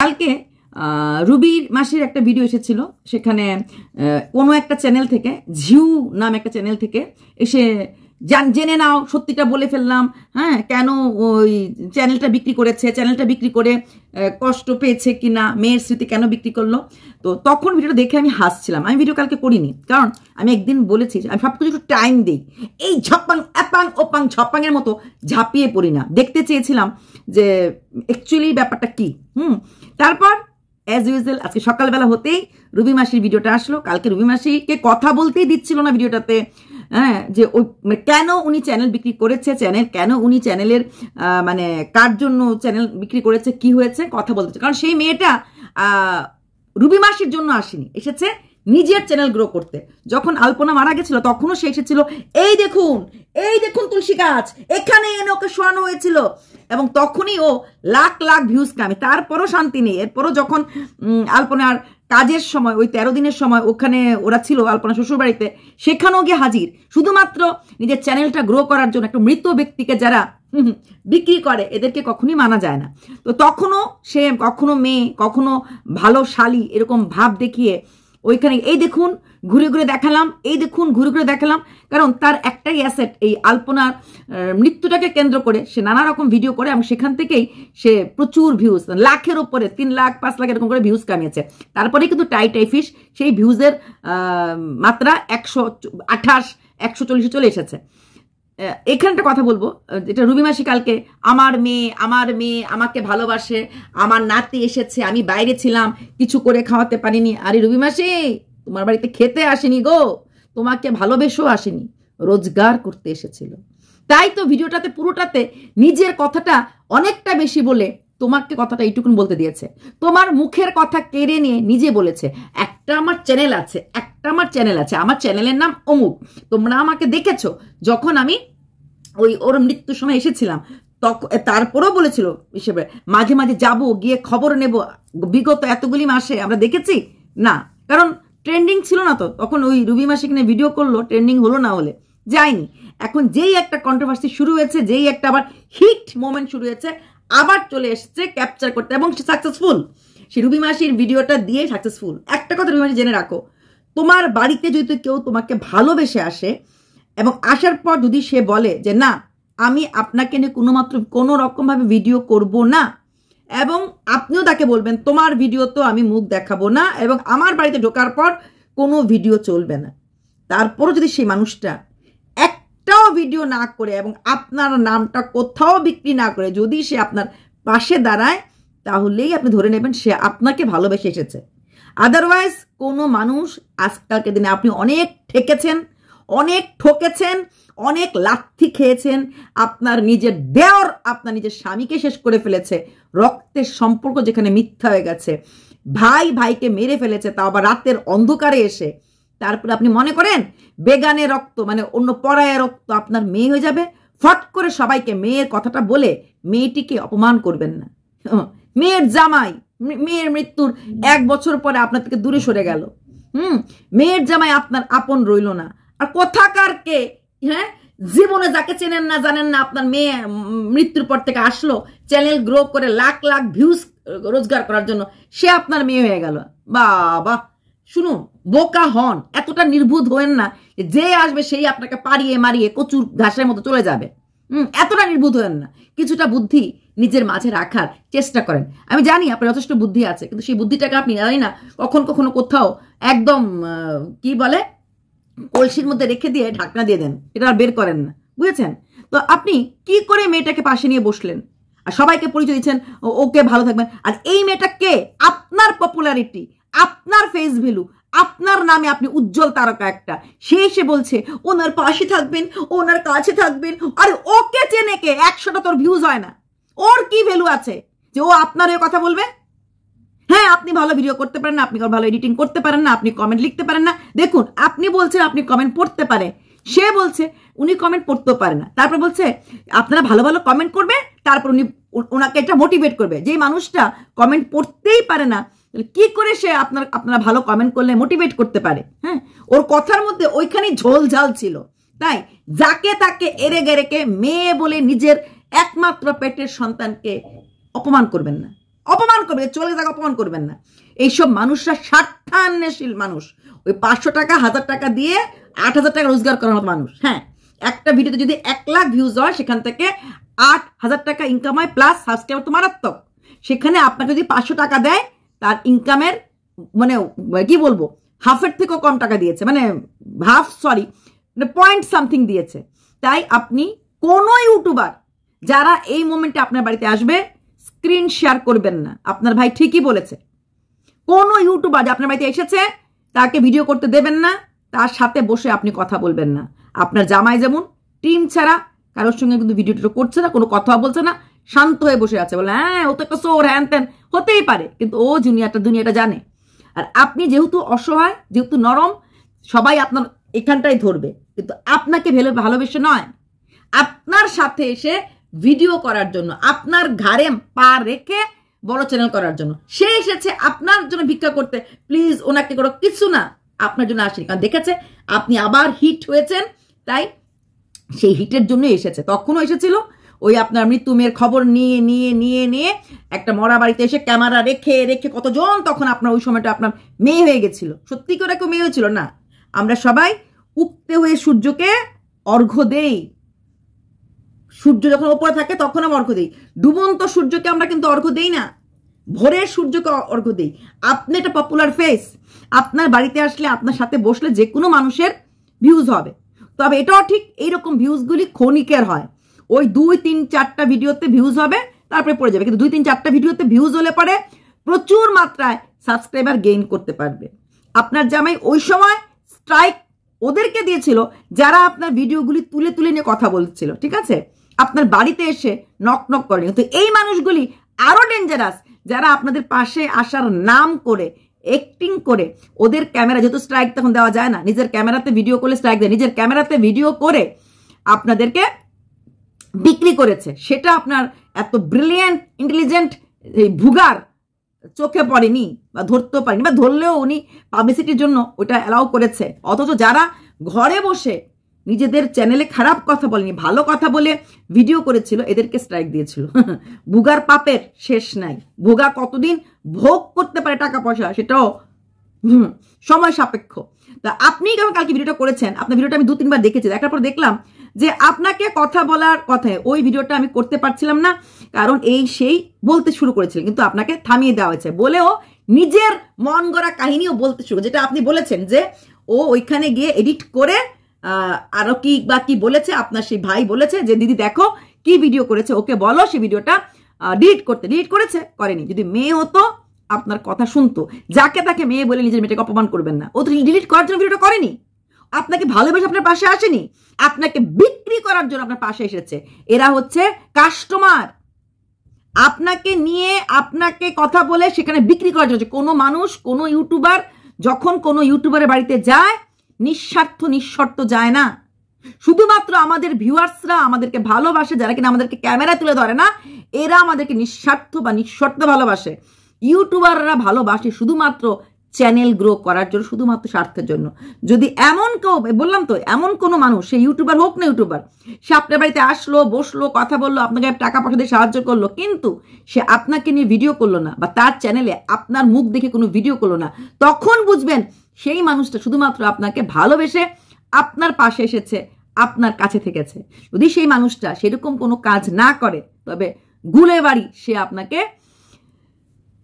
কালকে রুবির মাসির একটা ভিডিও এসেছিল, সেখানে কোনো একটা চ্যানেল থেকে, ঝিউ নাম একটা চ্যানেল থেকে এসে জেনে নাও সত্যিটা বলে ফেললাম, হ্যাঁ কেন ওই চ্যানেলটা বিক্রি করেছে, চ্যানেলটা বিক্রি করে কষ্ট পেয়েছে কিনা, মেয়ের স্মৃতি কেন বিক্রি করলো। তো তখন ভিডিওটা দেখে আমি হাসছিলাম। আমি ভিডিও কালকে করিনি, কারণ আমি একদিন বলেছি আমি সব কিছু একটু টাইম দিই, এই ঝপাং অ্যাপাং ওপাং ঝপাংয়ের মতো ঝাঁপিয়ে পড়ি না। দেখতে চেয়েছিলাম যে অ্যাকচুয়ালি ব্যাপারটা কি। তারপর অ্যাজ ইউজুয়াল আজকে সকালবেলা হতেই রুবি মাসির ভিডিওটা আসলো। কালকে রুবি মাসিকে কথা বলতেই দিচ্ছিল না ভিডিওটাতে, হ্যাঁ যে ওই কেন উনি চ্যানেল বিক্রি করেছে, কেন উনি চ্যানেলের মানে কার জন্য চ্যানেল বিক্রি করেছে, কি হয়েছে কথা বলতে। কারণ সেই মেয়েটা রুবি মাসির জন্য আসেনি, এসেছে নিজের চ্যানেল গ্রো করতে। যখন আলপনা মারা গেছিল তখনও সে এসেছিল এই দেখুন তুলসী গাছ, এখানে এনে ওকে শোয়ানো হয়েছিল, এবং তখনই ও লাখ লাখ ভিউজ কামে। তারপরও শান্তি নেই। এরপরও যখন আলপনার কাজের সময়, ওই 13 দিনের সময় ওখানে ওরা ছিল আলপনা শ্বশুর বাড়িতে, সেখানেও গিয়ে হাজির শুধুমাত্র নিজের চ্যানেলটা গ্রো করার জন্য। একটা মৃত ব্যক্তিকে যারা বিক্রি করে এদেরকে কখনই মানা যায় না। তো তখনও সে কখনো মেয়ে, কখনো ভালো শালি এরকম ভাব দেখিয়ে ওইখানে এই দেখুন ঘুরে ঘুরে দেখালাম, এই দেখুন ঘুরে ঘুরে দেখালাম। কারণ তার একটাই অ্যাসেট, এই আলপনার মৃত্যুটাকে কেন্দ্র করে সে নানা রকম ভিডিও করে, এবং সেখান থেকেই সে প্রচুর ভিউজ, লাখের ওপরে 3 লাখ 5 লাখ এরকম করে ভিউজ কামিয়েছে। তারপরে কিন্তু টাই ফিশ সেই ভিউজের মাত্রা 128 140 চলে এসেছে। এখানে একটা কথা বলবো, যেটা রুবি মাসি কালকে আমার মেয়ে আমাকে ভালোবাসে, আমার নাতি এসেছে, আমি বাইরে ছিলাম কিছু করে খাওয়াতে পারিনি। আরে রুবি মাসি, তোমার বাড়িতে খেতে আসেনি গো, তোমাকে ভালোবেসেও আসেনি, রোজগার করতে এসেছিল। তাই তো ভিডিওটাতে পুরোটাতে নিজের কথাটা অনেকটা বেশি বলে তোমাকে কথাটা এইটুকুন বলতে দিয়েছে। তোমার মুখের কথা কেড়ে নিয়ে নিজে বলেছে একটা আমার চ্যানেল আছে, আমার চ্যানেলের নাম অমুক, তোমরা আমাকে দেখেছো যখন আমি ওর মৃত্যুর সময় এসেছিলাম। তারপরেও বলেছিল হিসেবে মাঝে মাঝে যাব, গিয়ে খবর নেব। বিগত এতগুলি মাসে আমরা দেখেছি না, কারণ ট্রেন্ডিং ছিল না। তো তখন ওই রুবি মাসি কিনে ভিডিও করলো, ট্রেন্ডিং হলো না হলে যায়নি। এখন যেই একটা কন্ট্রোভার্সি শুরু হয়েছে, যেই একটা আবার হিট মোমেন্ট শুরু হয়েছে, আবার চলে এসেছে ক্যাপচার করতে, এবং সে সাকসেসফুল। সে রুবি মাসির ভিডিওটা দিয়ে সাকসেসফুল। একটা কথা রুবি মাসি জেনে রাখো, তোমার বাড়িতে যদি কেউ তোমাকে ভালোবেসে আসে, এবং আসার পর যদি সে বলে যে না আমি আপনাকে নিয়ে কোনো রকমভাবে ভিডিও করব না, এবং আপনিও তাকে বলবেন তোমার ভিডিও তো আমি মুখ দেখাবো না, এবং আমার বাড়িতে ঢোকার পর কোনো ভিডিও চলবে না, তারপরও যদি সেই মানুষটা একটাও ভিডিও না করে এবং আপনার নামটা কোথাও বিক্রি না করে যদি সে আপনার পাশে দাঁড়ায়, তাহলেই আপনি ধরে নেবেন সে আপনাকে ভালোবেসে এসেছে। আদারওয়াইজ কোনো মানুষ, আজকালকে দিনে আপনি অনেক ঠেকেছেন, অনেক ঠকেছেন, অনেক লাথি খেয়েছেন, আপনার নিজের দেওর আপনার নিজের স্বামীকে শেষ করে ফেলেছে, রক্তের সম্পর্ক যেখানে মিথ্যা হয়ে গেছে, ভাই ভাইকে মেরে ফেলেছে, তাও আবার রাতের অন্ধকারে এসে। তারপরে আপনি মনে করেন বেগানে রক্ত মানে অন্য পরায়া রক্ত আপনার মেয়ে হয়ে যাবে। ফট করে সবাইকে মেয়ের কথাটা বলে মেয়েটিকে অপমান করবেন না। মেয়ের জামাই, মেয়ের মৃত্যুর 1 বছর পরে আপনার থেকে দূরে সরে গেল। মেয়ের জামাই আপনার আপন রইল না। আর কোথাকার কে, হ্যাঁ জীবনে যাকে চেনেন না জানেন না, আপনার মেয়ে মৃত্যুর পর থেকে আসলো চ্যানেল গ্রো করে লাখ লাখ ভিউজ রোজগার করার জন্য, সে আপনার মেয়ে হয়ে গেল। বাবা শুনুন, বোকা হন, এতটা নির্বুধ হয়েন না যে আসবে সেই আপনাকে পারিয়ে মারিয়ে কচুর ঘাসের মতো চলে যাবে। এতটা নির্বুধ হয়েন না, কিছুটা বুদ্ধি নিজের মাঝে রাখার চেষ্টা করেন। আমি জানি আপনার যথেষ্ট বুদ্ধি আছে, কিন্তু সেই বুদ্ধিটাকে আপনি জানি না কখনো কোথাও একদম কি বলে কলসির মধ্যে রেখে দিয়ে ঢাকনা দিয়ে দেন, এটা আর বের করেন না, বুঝেছেন? তো আপনি কি করে মেয়েটাকে পাশে নিয়ে বসলেন আর সবাইকে পরিচয় দিচ্ছেন ওকে ভালো থাকবেন। আর এই মেয়েটা কে? আপনার পপুলারিটি, আপনার ফেস ভ্যালু, আপনার নামে আপনি উজ্জ্বল তারকা একটা, সে এসে বলছে ওনার পাশে থাকবেন, ওনার কাছে থাকবেন। আর ওকে চেনে কে? 100টা তোর ভিউজ হয় না, ওর কি ভ্যালু আছে যে ও আপনার এই কথা বলবে? হ্যাঁ আপনি ভালো ভিডিও করতে পারেন না, আপনি ভালো এডিটিং করতে পারেন না, আপনি কমেন্ট লিখতে পারেন না। দেখুন আপনি বলছেন আপনি কমেন্ট পড়তে পারে, সে বলছে উনি কমেন্ট পড়তেও পারে না, তারপর বলছে আপনারা ভালো ভালো কমেন্ট করবে, তারপর উনি ওনাকে এটা মোটিভেট করবে। যেই মানুষটা কমেন্ট পড়তেই পারে না, কি করে সে আপনারা ভালো কমেন্ট করলে মোটিভেট করতে পারে? হ্যাঁ, ওর কথার মধ্যে ওইখানেই ঝোলঝাল ছিল। তাই যাকে তাকে এরে গেরেকে মেয়ে বলে নিজের একমাত্র পেটের সন্তানকে অপমান করবেন না। অপমান করবেন, চলে যাক, অপমান করবেন না। এইসব মানুষরা স্বার্থান্বেষী মানুষ, ওই 500 টাকা 1000 টাকা দিয়ে 8000 টাকা রোজগার করার মতো মানুষ। হ্যাঁ, একটা ভিডিওতে যদি 1 লাখ ভিউজ হয় সেখান থেকে 8000 টাকা ইনকাম হয়, প্লাস সাবস্ক্রাইবার তো মারাত্মক। সেখানে আপনাকে যদি 500 টাকা দেয়, তার ইনকামের মানে কি বলবো, হাফের থেকেও কম টাকা দিয়েছে, মানে পয়েন্ট সামথিং দিয়েছে। তাই আপনি কোনো ইউটিউবার যারা এই মোমেন্টে আপনার বাড়িতে আসবে, স্ক্রিন শেয়ার করবেন না। আপনার ভাই ঠিকই বলেছে, কোনো ইউটিউবার যে আপনার বাড়িতে এসেছে তাকে ভিডিও করতে দেবেন না, তার সাথে বসে আপনি কথা বলবেন না। আপনার জামাই যেমন টিম ছাড়া কারোর সঙ্গে কিন্তু ভিডিওটা করছে না, কোনো কথা বলছে না, শান্ত হয়ে বসে আছে, বলে হ্যাঁ ও তো একটা সোর, হ্যান ত্যান, হতেই পারে, কিন্তু ও দুনিয়াটা জানে। আর আপনি যেহেতু অসহায়, যেহেতু নরম, সবাই আপনার এখানটাই ধরবে, কিন্তু আপনাকে ভালোবেসে নয়, আপনার সাথে এসে ভিডিও করার জন্য, আপনার ঘাড়ে পা রেখে বড় চ্যানেল করার জন্য সে এসেছে, আপনার জন্য ভিক্ষা করতে। প্লিজ ওনাকে কোনো কিছু না, আপনার জন্য আসেনি, কারণ দেখেছে আপনি আবার হিট হয়েছেন, তাই সেই হিটের জন্য এসেছে। তখনও এসেছিল ওই আপনার মৃত্যু মেয়ের খবর নিয়ে নিয়ে নিয়ে নিয়ে একটা মরা বাড়িতে এসে ক্যামেরা রেখে রেখে কতজন, তখন আপনার ওই সময়টা আপনার মেয়ে হয়ে গেছিল। সত্যি করে কেউ মেয়ে হয়েছিল না। আমরা সবাই উঠতে হয়ে সূর্যকে অর্ঘ্য দেই, সূর্য যখন ওপরে থাকে তখন আমরা অর্ঘ্য দিই। ডুবন্ত সূর্যকে আমরা কিন্তু অর্ঘ্য দেই না, ভোরের সূর্যকে অর্ঘ্য দিই। আপনি একটা পপুলার ফেস, আপনার বাড়িতে আসলে, আপনার সাথে বসলে যে কোনো মানুষের ভিউজ হবে। তবে এটাও ঠিক, এইরকম ভিউজগুলি ক্ষণিকের হয়। ওই 2-3-4টা ভিডিওতে ভিউজ হবে, তারপরে পড়ে যাবে। কিন্তু 2-3-4টা ভিডিওতে ভিউজ হলে পরে প্রচুর মাত্রায় সাবস্ক্রাইবার গেইন করতে পারবে। আপনার জামাই ওই সময় স্ট্রাইক ওদেরকে দিয়েছিল যারা আপনার ভিডিওগুলি তুলে তুলে নিয়ে কথা বলছিল, ঠিক আছে, আপনার বাড়িতে এসে নক নক করেনি। কিন্তু এই মানুষগুলি আরো ডেঞ্জারাস, যারা আপনাদের পাশে আসার নাম করে অ্যাক্টিং করে, ওদের ক্যামেরা, যেহেতু স্ট্রাইক তখন দেওয়া যায় না, নিজের ক্যামেরাতে ভিডিও করলে স্ট্রাইক দেয়, নিজের ক্যামেরাতে ভিডিও করে আপনাদেরকে বিক্রি করেছে। সেটা আপনার এত ব্রিলিয়েন্ট ইন্টেলিজেন্ট এই ভুগার চোখে পড়েনি বা ধরতেও পারেনি, বা ধরলেও উনি পাবলিসিটির জন্য ওটা অ্যালাউ করেছে। অথচ যারা ঘরে বসে নিজেদের চ্যানেলে খারাপ কথা বলেনি, ভালো কথা বলে ভিডিও করেছিল, এদেরকে স্ট্রাইক দিয়েছিল। ভুগার পাপের শেষ নাই, ভুগা কতদিন ভোগ করতে পারে টাকা পয়সা, সেটাও সময় সাপেক্ষ। তা আপনি যখন কালকে ভিডিওটা করেছেন, আপনার ভিডিওটা আমি 2-3 বার দেখেছি, দেখার পর দেখলাম যে আপনাকে কথা বলার কথায় ওই ভিডিওটা আমি করতে পারছিলাম না, কারণ এই সেই বলতে শুরু করেছিলেন, কিন্তু আপনাকে থামিয়ে দেওয়া হয়েছে। বলেও নিজের মন গড়া কাহিনীও বলতে শুরু, যেটা আপনি বলেছেন যে ও ওইখানে গিয়ে এডিট করে আরো কি বা কি বলেছে, আপনার সেই ভাই বলেছে যে দিদি দেখো কি ভিডিও করেছে, ওকে বলো সে ভিডিওটা ডিলিট করতে। ডিলিট করেছে? করেনি। যদি মেয়ে হতো আপনার কথা শুনতো। যাকে তাকে মেয়ে বলে নিজের মেয়েটাকে অপমান করবেন না। ও তো ডিলিট করার জন্য ভিডিওটা করেনি, আপনাকে ভালোবেসে আপনার পাশে আসেনি, আপনাকে বিক্রি করার জন্য আপনার পাশে এসেছে। এরা হচ্ছে কাস্টমার, আপনাকে নিয়ে আপনাকে কথা বলে সেখানে বিক্রি করার জন্য। কোনো মানুষ, কোনো ইউটিউবার যখন কোনো ইউটিউবারের বাড়িতে যায়, নিঃশর্ত যায় না। শুধুমাত্র আমাদের ভিউয়ার্সরা আমাদেরকে ভালোবাসে, যারা কিনা আমাদেরকে ক্যামেরা তুলে ধরে না, এরা আমাদেরকে নিঃস্বার্থ বা নিঃশর্ত ভালোবাসে। ইউটিউবাররা ভালোবাসে শুধুমাত্র চ্যানেল গ্রো করার জন্য, শুধুমাত্র স্বার্থের জন্য। যদি এমন কেউ, বললাম তো, এমন কোনো মানুষ, সে ইউটিউবার হোক না ইউটিউবার, সে আপনার বাড়িতে আসলো, বসলো, কথা বললো, আপনাকে টাকা পয়সা দিয়ে সাহায্য করলো, কিন্তু সে আপনাকে নিয়ে ভিডিও করলো না, বা তার চ্যানেলে আপনার মুখ দেখে কোনো ভিডিও করলো না, তখন বুঝবেন সেই মানুষটা শুধুমাত্র আপনাকে ভালোবেসে আপনার পাশে এসেছে, আপনার কাছে থেকেছে। যদি সেই মানুষটা সেরকম কোনো কাজ না করে, তবে গুলে বাড়ি সে আপনাকে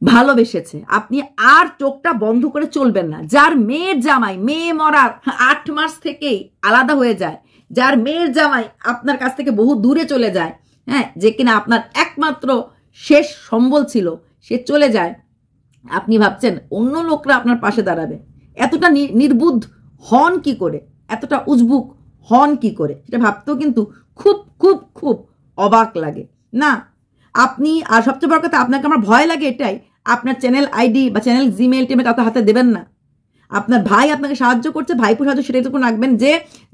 ভালোবেসেছে। আপনি আর চোখটা বন্ধ করে চলবেন না। যার মেয়ের জামাই, মেয়ে মরার 8 মাস থেকেই আলাদা হয়ে যায়, যার মেয়ের জামাই আপনার কাছ থেকে বহু দূরে চলে যায়, হ্যাঁ, যে কিনা আপনার একমাত্র শেষ সম্বল ছিল, সে চলে যায়, আপনি ভাবছেন অন্য লোকরা আপনার পাশে দাঁড়াবে। এতটা নির্বুদ্ধ হন কি করে, এতটা উজবুক হন কি করে, সেটা ভাবতেও কিন্তু খুব খুব খুব অবাক লাগে না আপনি। আর সবচেয়ে বড় কথা, আপনাকে আমার ভয় লাগে এটাই, আপনার চ্যানেল আইডি বা চ্যানেল জিমেল টিমে কাউকে হাতে দেবেন না। আপনার ভাই আপনাকে সাহায্য করছে, ভাইপো সাহায্য, সেটাই তো রাখবেন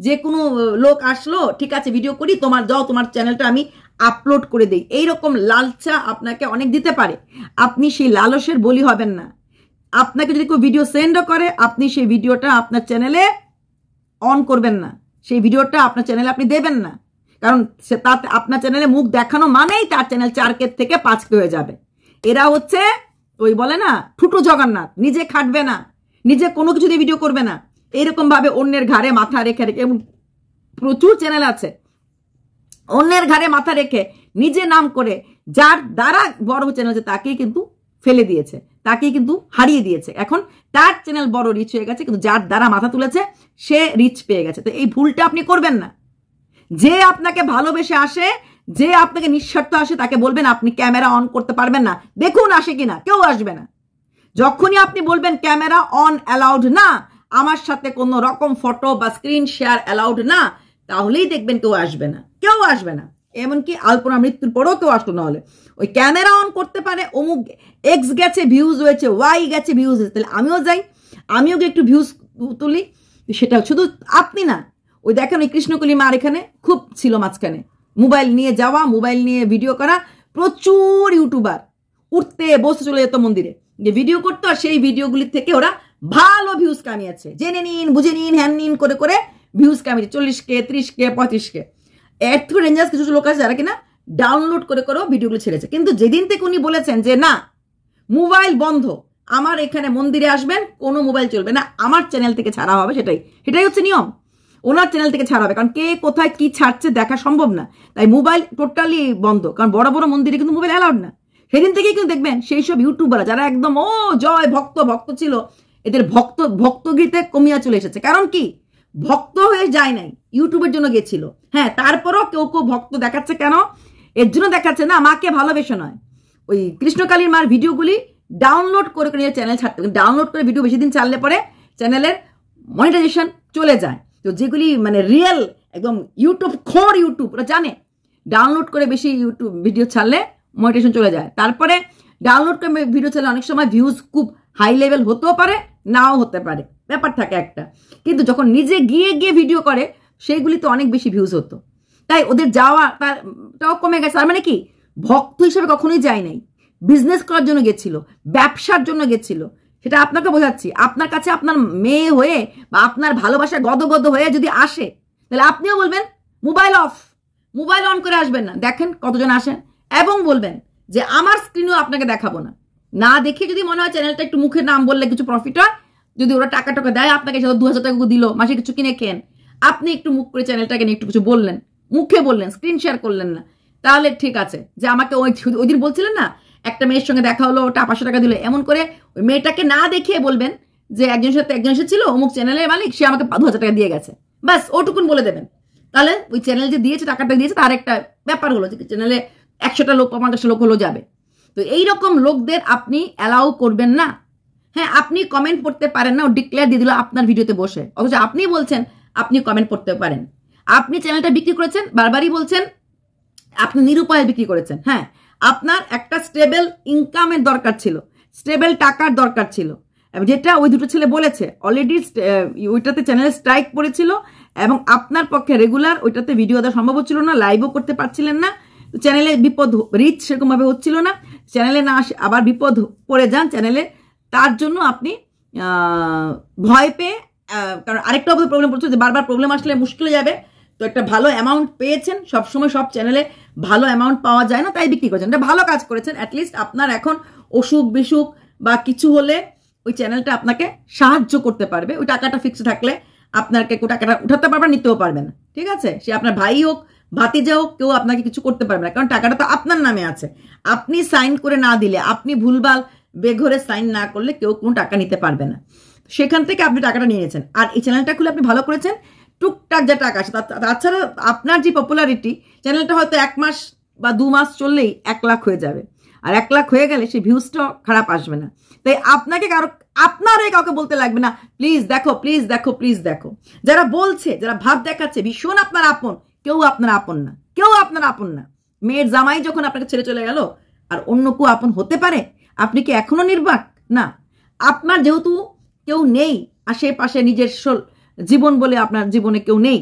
যে কোনো লোক আসলো, ঠিক আছে ভিডিও করি, তোমার চ্যানেলটা আমি আপলোড করে দেই, এইরকম লালচা আপনাকে অনেক দিতে পারে। আপনি সেই লালসের বলি হবেন না। আপনাকে যদি কেউ ভিডিও সেন্ডও করে, আপনি সেই ভিডিওটা আপনার চ্যানেলে অন করবেন না, সেই ভিডিওটা আপনার চ্যানেলে আপনি দেবেন না, কারণ তাতে আপনার চ্যানেলে মুখ দেখানো মানেই তার চ্যানেল 4K থেকে 5K হয়ে যাবে। এরা হচ্ছে ওই বলে না ঠুটো জগন্নাথ, নিজে খাটবে না, নিজে কোনো কিছু দিয়ে ভিডিও করবে না, এরকম ভাবে অন্যের ঘাড়ে মাথা রেখে রেখে, এবং প্রচুর চ্যানেল আছে অন্যের ঘাড়ে মাথা রেখে নিজে নাম করে যার দ্বারা বড় চ্যানেল আছে তাকেই কিন্তু ফেলে দিয়েছে, তাকেই কিন্তু হারিয়ে দিয়েছে। এখন তার চ্যানেল বড় রিচ হয়ে গেছে, কিন্তু যার দ্বারা মাথা তুলেছে সে রিচ পেয়ে গেছে। তো এই ভুলটা আপনি করবেন না। যে আপনাকে ভালোবেসে আসে, যে আপনাকে নিঃস্বার্থ আসে, তাকে বলবেন আপনি ক্যামেরা অন করতে পারবেন না, দেখুন আসে কিনা, কেউ আসবে না। যখনই আপনি বলবেন ক্যামেরা অন অ্যালাউড না, আমার সাথে কোনো রকম ফটো বা স্ক্রিন শেয়ার অ্যালাউড না, তাহলেই দেখবেন কেউ আসবে না, কেউ আসবে না। এমনকি আলপনা মৃত্যুর পরেও কেউ আসলো না হলে ওই ক্যামেরা অন করতে পারে, অমুক এক্স গেছে ভিউজ হয়েছে, ওয়াই গেছে ভিউজ হয়েছে, তাহলে আমিও যাই, আমিও একটু ভিউজ তুলি। সেটা শুধু আপনি না, ওই দেখেন ওই কৃষ্ণকলি মার এখানে খুব ছিল মাঝখানে, মোবাইল নিয়ে যাওয়া, মোবাইল নিয়ে ভিডিও করা, প্রচুর ইউটিউবার উঠতে বসতে চলে যেত মন্দিরে, যে ভিডিও করতো, আর সেই ভিডিওগুলির থেকে ওরা ভালো ভিউজ কামিয়েছে, জেনে নিন বুঝে নিন হ্যান নিন করে করে ভিউজ কামিয়েছে 40K 30K 35K। এর থেকে রেঞ্জার্স কিছু লোক আছে যারা কিনা ডাউনলোড করে করেও ভিডিওগুলো ছেড়েছে। কিন্তু যেদিন থেকে উনি বলেছেন যে না মোবাইল বন্ধ, আমার এখানে মন্দিরে আসবেন, কোনো মোবাইল চলবে না, আমার চ্যানেল থেকে ছাড়া হবে, সেটাই হচ্ছে নিয়ম। ওনার চ্যানেল থেকে ছাড়া হবে, কারণ কে কোথায় কি ছাড়ছে দেখা সম্ভব না, তাই মোবাইল টোটালি বন্ধ। কারণ বড় বড় মন্দিরে কিন্তু মোবাইল অ্যালাউড না। সেদিন থেকেই কিন্তু দেখবেন সেই সব ইউটিউবাররা যারা একদম ও জয় ভক্ত ছিল, এদের ভক্তগীতে কমিয়া চলে এসেছে। কারণ কি, ভক্ত হয়ে যায় নাই, ইউটিউবের জন্য গেছিল। হ্যাঁ, তারপরও কেউ কেউ ভক্ত দেখাচ্ছে, কেন এর জন্য দেখাচ্ছে না, মাকে ভালোবেসে নয়, ওই কৃষ্ণকালীর মার ভিডিওগুলি ডাউনলোড করে করে চ্যানেল ছাড়তে, ডাউনলোড করে ভিডিও বেশি দিন চাললে পরে চ্যানেলের মনিটাইজেশন চলে যায়। তো যেগুলি মানে রিয়েল একদম ইউটিউব ওরা জানে, ডাউনলোড করে বেশি ইউটিউব ভিডিও ছাড়লে মনিটাইজেশন চলে যায়। তারপরে ডাউনলোড করে ভিডিও ছাড়লে অনেক সময় ভিউজ খুব হাই লেভেল হতেও পারে, নাও হতে পারে, ব্যাপার থাকে একটা। কিন্তু যখন নিজে গিয়ে ভিডিও করে সেইগুলিতে অনেক বেশি ভিউজ হতো, তাই ওদের তারটাও কমে গেছে। আর মানে কি, ভক্ত হিসেবে কখনোই যায় নাই, বিজনেস করার জন্য গেছিল, ব্যবসার জন্য গেছিল। সেটা আপনাকে বোঝাচ্ছি। আপনার কাছে আপনার মেয়ে হয়ে বা আপনার ভালোবাসা গদগদ হয়ে যদি আসে, তাহলে আপনিও বলবেন মোবাইল অন করে আসবেন না, দেখেন কতজন আসেন, এবং বলবেন যে আমার স্ক্রিনও আপনাকে দেখাবো না। না দেখে যদি মনে হয় চ্যানেলটা একটু মুখে নাম বললে কিছু প্রফিট হয়, যদি ওরা টাকা দেয় আপনাকে, 2000 টাকা দিল, মাসে কিছু কিনে খেন, আপনি একটু মুখ করে চ্যানেলটাকে নিয়ে একটু কিছু বললেন, মুখে বললেন, স্ক্রিন শেয়ার করলেন না, তাহলে ঠিক আছে। যে আমাকে ওই দিন বলছিলেন না একটা মেয়ের সঙ্গে দেখা হলো, ওটা 500 টাকা দিল, এমন করে ওই মেয়েটাকে না দেখিয়ে বলবেন যে একজন ছিল অমুক চ্যানেলের মালিক, সে আমাকে 2000 টাকা দিয়ে গেছে, বাস ওটুকুন বলে দেবেন। তাহলে ওই চ্যানেল যে দিয়েছে, টাকাটা দিয়েছে, তার একটা ব্যাপার হলো যে চ্যানেলে 100টা লোক 50টা লোক হলো যাবে। তো এইরকম লোকদের আপনি অ্যালাউ করবেন না। হ্যাঁ, আপনি কমেন্ট পড়তে পারেন না, ও ডিক্লেয়ার দিয়ে দিল আপনার ভিডিওতে বসে, অথচ আপনি বলছেন আপনি কমেন্ট পড়তে পারেন। আপনি চ্যানেলটা বিক্রি করেছেন, বারবারই বলছেন আপনি নিরুপায় বিক্রি করেছেন। হ্যাঁ, আপনার একটা স্টেবল ইনকামের দরকার ছিল, স্টেবল টাকার দরকার ছিল, যেটা ওই দুটো ছেলে বলেছে। অলরেডি ওইটাতে চ্যানেলে স্ট্রাইক পড়েছিল, এবং আপনার পক্ষে রেগুলার ওইটাতে ভিডিও দেওয়া সম্ভব হচ্ছিল না, লাইভও করতে পারছিলেন না, চ্যানেলে বিপদ, রিচ সেরকম ভাবে হচ্ছিল না, চ্যানেলে না আসে আবার বিপদ পড়ে যান চ্যানেলে। তার জন্য আপনি ভয় পেয়ে, কারণ আরেকটা প্রবলেম পড়ছে যে বারবার প্রবলেম আসলে মুশকিল হয়ে যাবে, তো একটা ভালো অ্যামাউন্ট পেয়েছেন, সবসময় সব চ্যানেলে ভালো অ্যামাউন্ট পাওয়া যায় না, তাই বিক্রি করেছেন। এটা ভালো কাজ করেছেন। অ্যাটলিস্ট আপনার এখন অসুখ বিসুখ বা কিছু হলে ওই চ্যানেলটা আপনাকে সাহায্য করতে পারবে। ওই টাকাটা ফিক্সড থাকলে আপনাকে টাকাটা উঠাতে পারবেন, নিতেও পারবেন না, ঠিক আছে? সে আপনার ভাই হোক, ভাতিজা হোক, কেউ আপনাকে কিছু করতে পারবে না, কারণ টাকাটা তো আপনার নামে আছে। আপনি সাইন করে না দিলে, আপনি ভুলভাল বেঘরে সাইন না করলে কেউ কোনো টাকা নিতে পারবে না। সেখান থেকে আপনি টাকাটা নিয়েছেন, আর এই চ্যানেলটা খুলে আপনি ভালো করেছেন। টুকটাক যা টাকা আছে, তাছাড়া আপনার যে পপুলারিটি, চ্যানেলটা হয়তো 1 মাস বা 2 মাস চললেই 1 লাখ হয়ে যাবে, আর 1 লাখ হয়ে গেলে সেই ভিউজটা খারাপ আসবে না। তাই আপনাকে আপনারাই কাউকে বলতে লাগবে না প্লিজ দেখো, প্লিজ দেখো, প্লিজ দেখো। যারা বলছে, যারা ভাব দেখাচ্ছে ভীষণ আপনার আপন, কেউ আপনার আপন না, কেউ আপনার আপন না। মেয়ের জামাই যখন আপনাকে ছেড়ে চলে গেল, আর অন্য কেউ আপন হতে পারে? আপনি কি এখনো নির্বাক? না। আপনার যেহেতু কেউ নেই আশেপাশে, নিজের জীবন বলে আপনার জীবনে কেউ নেই,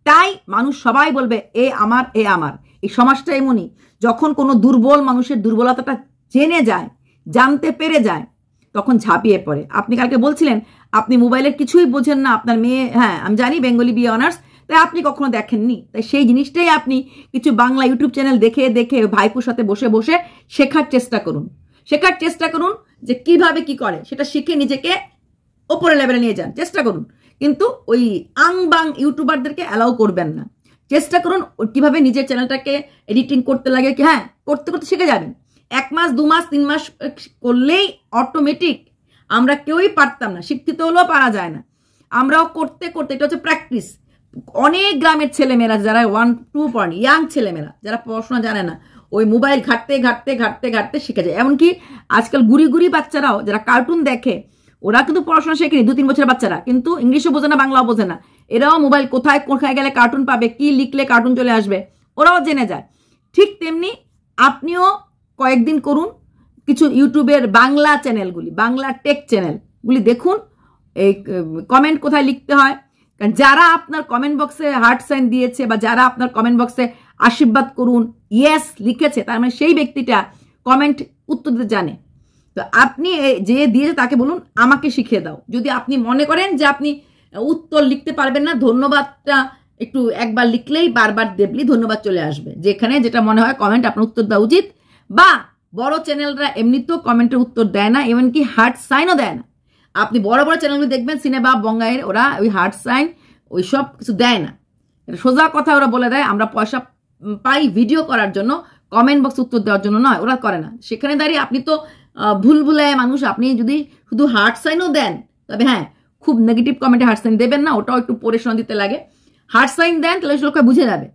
তাই মানুষ সবাই বলবে এ আমার, এ আমার। এই সমাজটা এমনই, যখন কোনো দুর্বল মানুষের দুর্বলতাটা জেনে যায়, জানতে পেরে যায়, তখন ঝাঁপিয়ে পড়ে। আপনি কালকে বলছিলেন আপনি মোবাইলের কিছুই বোঝেন না, আপনার মেয়ে, হ্যাঁ আমি জানি বেঙ্গলি বিএ অনার্স, তাই আপনি কখনো দেখেননি। তাই সেই জিনিসটাই আপনি কিছু বাংলা ইউটিউব চ্যানেল দেখে দেখে ভাইপুর সাথে বসে বসে শেখার চেষ্টা করুন। শেখার চেষ্টা করুন যে কিভাবে কি করে, সেটা শিখে নিজেকে ওপরে লেভেলে নিয়ে যান, চেষ্টা করুন। কিন্তু ওই আং বাং ইউটিউবারদেরকে অ্যালাউ করবেন না। চেষ্টা করুন কিভাবে নিজের চ্যানেলটাকে এডিটিং করতে লাগে, কি হ্যাঁ করতে করতে শিখে যাবেন। 1 মাস 2 মাস 3 মাস করলেই অটোমেটিক, আমরা কেউই পারতাম না, শিক্ষিত হলেও পারা যায় না, আমরাও করতে করতে, এটা হচ্ছে প্র্যাকটিস। অনেক গ্রামের ছেলেমেয়েরা যারা 1 2 পড়েনি, ইয়াং ছেলেমেয়েরা যারা পড়াশোনা জানে না, ওই মোবাইল ঘাটতে ঘাটতে ঘাটতে ঘাটতে শিখে যায়। এমনকি আজকাল গুড়ি গুড়ি বাচ্চারাও যারা কার্টুন দেখে, ওরা কিন্তু পড়াশোনা শেখেনি, 2-3 বছরের বাচ্চারা, কিন্তু ইংলিশও বোঝে না, বাংলাও বোঝে না, এরাও মোবাইল কোথায় কোথায় গেলে কার্টুন পাবে, কি লিখলে কার্টুন চলে আসবে, ওরাও জেনে যায়। ঠিক তেমনি আপনিও কয়েকদিন করুন কিছু ইউটিউবের বাংলা চ্যানেলগুলি, বাংলা টেক চ্যানেলগুলি দেখুন, এই কমেন্ট কোথায় লিখতে হয়। কারণ যারা আপনার কমেন্ট বক্সে হার্ট সাইন দিয়েছে বা যারা আপনার কমেন্ট বক্সে আশীর্বাদ করুন ইয়েস লিখেছে, তার মানে সেই ব্যক্তিটা কমেন্ট উত্তর দিতে জানে। তো আপনি যে দিয়েছে তাকে বলুন আমাকে শিখিয়ে দাও। যদি আপনি মনে করেন যে আপনি উত্তর লিখতে পারবেন না, ধন্যবাদটা একটু একবার লিখলেই বারবার দেবলি ধন্যবাদ চলে আসবে, যেখানে যেটা মনে হয় কমেন্ট আপনার উত্তর দেওয়া উচিত। বা বড় চ্যানেলরা এমনিতেও কমেন্টের উত্তর দেয় না, এমনকি হার্ট সাইনও দেয় না। আপনি বড় বড় চ্যানেলগুলো দেখবেন, সিনেমা বঙ্গাইয়ের, ওরা ওই হার্ট সাইন ওই সব কিছু দেয় না, সোজা কথা ওরা বলে দেয় আমরা পয়সা পাই ভিডিও করার জন্য, কমেন্ট বক্স উত্তর দেওয়ার জন্য নয়, ওরা করে না। সেখানে দাঁড়িয়ে আপনি তো ভুলভুলায় মানুষ, আপনি যদি শুধু হার্ট সাইনও দেন, তবে হ্যাঁ খুব নেগেটিভ কমেন্টে হার্ট সাইন দেবেন না, ওটাও একটু পরিশ্রম দিতে লাগে। হার্ট সাইন দেন তাহলে লোকে বুঝে যাবে,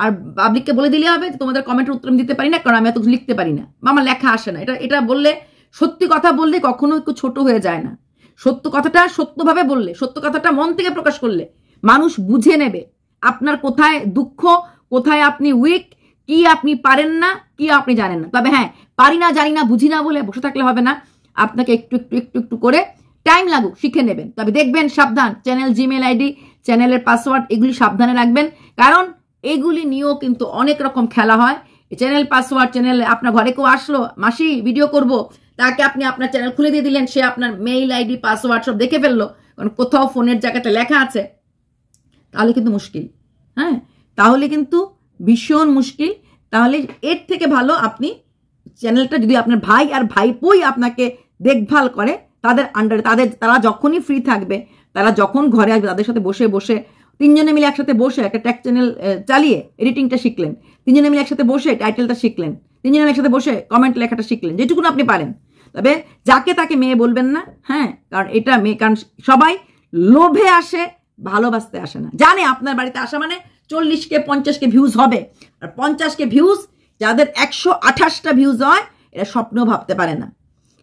আর পাবলিককে বলে দিলে হবে যে তোমাদের কমেন্টের উত্তর আমি দিতে পারি না, কারণ আমি এত লিখতে পারি না বা আমার লেখা আসে না। এটা বললে, সত্যি কথা বললে কখনো একটু ছোট হয়ে যায় না। সত্য কথাটা সত্যভাবে বললে, সত্য কথাটা মন থেকে প্রকাশ করলে মানুষ বুঝে নেবে আপনার কোথায় দুঃখ, কোথায় আপনি উইক, কি আপনি পারেন না, কি আপনি জানেন না। তবে হ্যাঁ, পারি না জানি না বুঝি না বলে বসে থাকলে হবে না, আপনাকে একটু একটু একটু একটু করে টাইম লাগুক শিখে নেবেন। তবে দেখবেন সাবধান, চ্যানেল জিমেল আইডি, চ্যানেলের পাসওয়ার্ড এগুলি সাবধানে রাখবেন, কারণ এগুলি নিয়েও কিন্তু অনেক রকম খেলা হয়। চ্যানেল পাসওয়ার্ড, চ্যানেল আপনার ঘরে কেউ আসলো, মাসি ভিডিও করব, তাকে আপনি আপনার চ্যানেল খুলে দিয়ে দিলেন, সে আপনার মেইল আইডি পাসওয়ার্ড সব দেখে ফেললো, কারণ কোথাও ফোনের জায়গাতে লেখা আছে, তাহলে কিন্তু মুশকিল। হ্যাঁ, তাহলে কিন্তু ভীষণ মুশকিল। তাহলে এর থেকে ভালো আপনি চ্যানেলটা যদি আপনার ভাই আর ভাইপোই আপনাকে দেখভাল করে, তাদের আন্ডারে, তারা যখনই ফ্রি থাকবে, তারা যখন ঘরে আসবে, তাদের সাথে বসে বসে 3 জনে মিলে একসাথে বসে একটা ট্যাগ চ্যানেল চালিয়ে এডিটিংটা শিখলেন, 3 জনে মিলে একসাথে বসে টাইটেলটা শিখলেন, 3 জনে মিলে একসাথে বসে কমেন্ট লেখাটা শিখলেন, যেটুকুন আপনি পারেন। তবে যাকে তাকে মেয়ে বলবেন না, হ্যাঁ, কারণ এটা মেয়ে, কারণ সবাই লোভে আসে, ভালোবাসতে আসে না। জানে আপনার বাড়িতে আসা মানে 40কে 50কে ভিউজ হবে, আর 50কে ভিউজ যাদের 128টা ভিউজ হয়, এরা স্বপ্নও ভাবতে পারে না,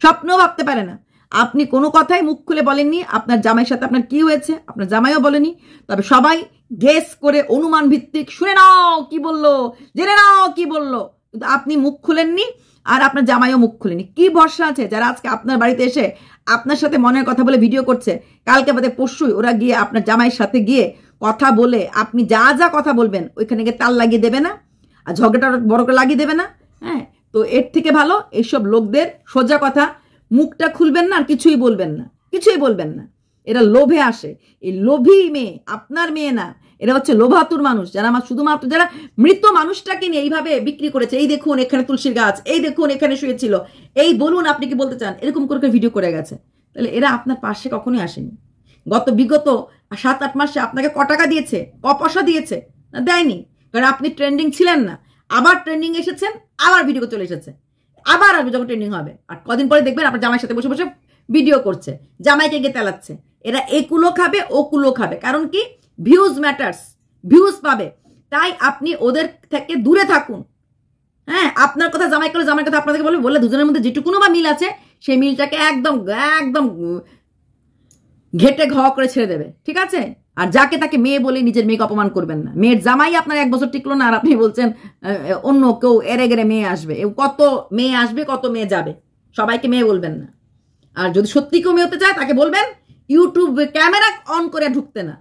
স্বপ্নও ভাবতে পারে না। আপনি কোনো কথাই মুখ খুলে বলেননি আপনার জামাইয়ের সাথে আপনার কি হয়েছে, আপনার জামাইও বলেনি, তবে সবাই গেস করে অনুমান ভিত্তিক শুনে নাও কি বললো, জেনে নাও কি বললো, কিন্তু আপনি মুখ খুলেননি, আর আপনার জামাইও মুখ খুলেনি। কি ভরসা আছে যারা আজকে আপনার বাড়িতে এসে আপনার সাথে মনের কথা বলে ভিডিও করছে, কালকে বাদে পরশুই ওরা গিয়ে আপনার জামাইয়ের সাথে গিয়ে কথা বলে আপনি যা যা কথা বলবেন ওইখানে গিয়ে তাল লাগিয়ে দেবে না, আর ঝগড়াটা বড় করে লাগিয়ে দেবে না? হ্যাঁ, তো এর থেকে ভালো এইসব লোকদের সোজা কথা মুখটা খুলবেন না, আর কিছুই বলবেন না, কিছুই বলবেন না। এরা লোভে আসে, এই লোভী মেয়ে আপনার মেয়ে না, এরা হচ্ছে লোভাতুর মানুষ, যারা আমার শুধুমাত্র যারা মৃত মানুষটাকে নিয়ে এইভাবে বিক্রি করেছে। এই দেখুন এখানে তুলসীর গাছ, এই দেখুন এখানে শুয়েছিল, এই বলুন আপনি কি বলতে চান, এরকম করে ভিডিও করে গেছে। তাহলে এরা আপনার পাশে কখনোই আসেনি। বিগত 7-8 মাসে আপনাকে ক টাকা দিয়েছে, ক পয়সা দিয়েছে? না, দেয়নি, কারণ আপনি ট্রেন্ডিং ছিলেন না। আবার ট্রেন্ডিং এসেছেন, আবার ভিডিও চলে এসেছে, আবার আসবে যখন ট্রেন্ডিং হবে, আর কদিন পরে দেখবেন আপনার জামাইয়ের সাথে বসে বসে ভিডিও করছে, জামাইকে গিয়ে তেলাচ্ছে। এরা একুলো খাবে ওকুলো খাবে, কারণ কি ভিউজ ম্যাটার্স, ভিউজ পাবে, তাই আপনি ওদের থেকে দূরে থাকুন। হ্যাঁ, আপনার কথা জামাই করলে জামাইয়ের কথা আপনাদেরকে বলে দুজনের মধ্যে যেটুকুনো বা মিল আছে সেই মিলটাকে একদম একদম ঘেটে ঘ করে ছেড়ে দেবে, ঠিক আছে? আর যাকে তাকে মেয়ে বলে নিজের মেয়েকে অপমান করবেন না। মেয়ের জামাই আপনার 1 বছর টিকলো না, আর আপনি বলছেন অন্য কেউ এরে গেড়ে মেয়ে আসবে। কত মেয়ে আসবে, কত মেয়ে যাবে, সবাইকে মেয়ে বলবেন না। আর যদি সত্যি কেউ মেয়ে হতে চায় তাকে বলবেন ইউটিউব ক্যামেরা অন করে ঢুকতে না,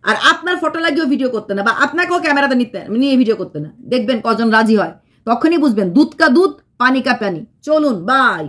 আর আপনার ফটো লাগিয়েও ভিডিও করতে না, বা আপনাকেও ক্যামেরাতে নিয়ে ভিডিও করতে না। দেখবেন কজন রাজি হয়, তখনই বুঝবেন দুধ কা দুধ পানি কা পানি। চলুন, বাই।